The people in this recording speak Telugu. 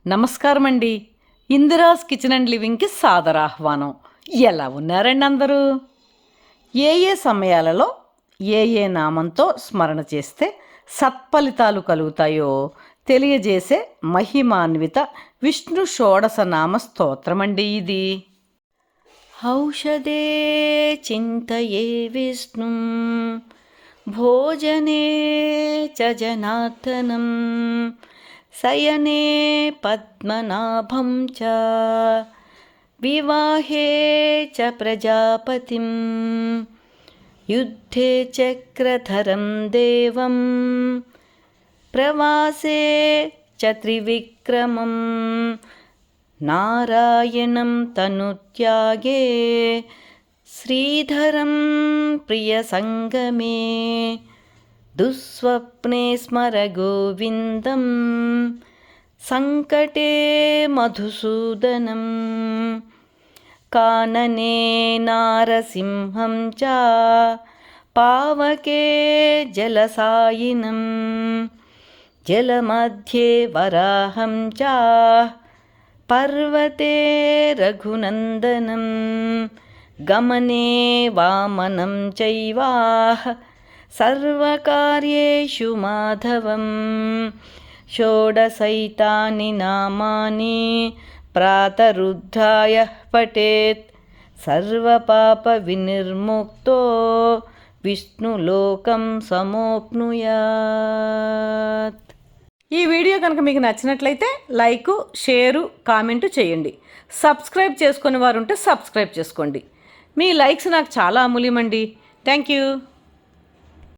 నమస్కారం అండి. ఇందిరాస్ కిచెన్ అండ్ లివింగ్కి సాదర ఆహ్వానం. ఎలా ఉన్నారండి అందరూ? ఏ ఏ సమయాలలో ఏ నామంతో స్మరణ చేస్తే సత్ఫలితాలు కలుగుతాయో తెలియజేసే మహిమాన్విత విష్ణు షోడశ నామ స్తోత్రమండి ఇది. ఔషధే చింతయే విష్ణు భోజనే చ జనార్దనం శయనే పద్మనాభం చ వివాహే చ ప్రజాపతిం యుద్ధే చక్రధరం దేవం ప్రవాసే చ త్రివిక్రమం నారాయణం తనుత్యాగే శ్రీధరం ప్రియసంగమే దుస్వప్నే స్మర గోవిందం సంకటే మధుసూదనం కాననే నారసింహం చ పావకే జలసాయినం జలమధ్యే వరాహం చ పర్వతే రఘునందనం గమనే వామనం చైవ సర్వకార్యేషు మాధవం షోడశైతాని నామాని ప్రాతరుద్ధాయ పఠేత్ సర్వపాప వినిర్ముక్తో విష్ణులోకం సమోప్నుయాత్. ఈ వీడియో కనుక మీకు నచ్చినట్లయితే లైకు, షేరు, కామెంటు చేయండి. సబ్స్క్రైబ్ చేసుకునే వారు ఉంటే సబ్స్క్రైబ్ చేసుకోండి. మీ లైక్స్ నాకు చాలా అమూల్యమండి. Thank you.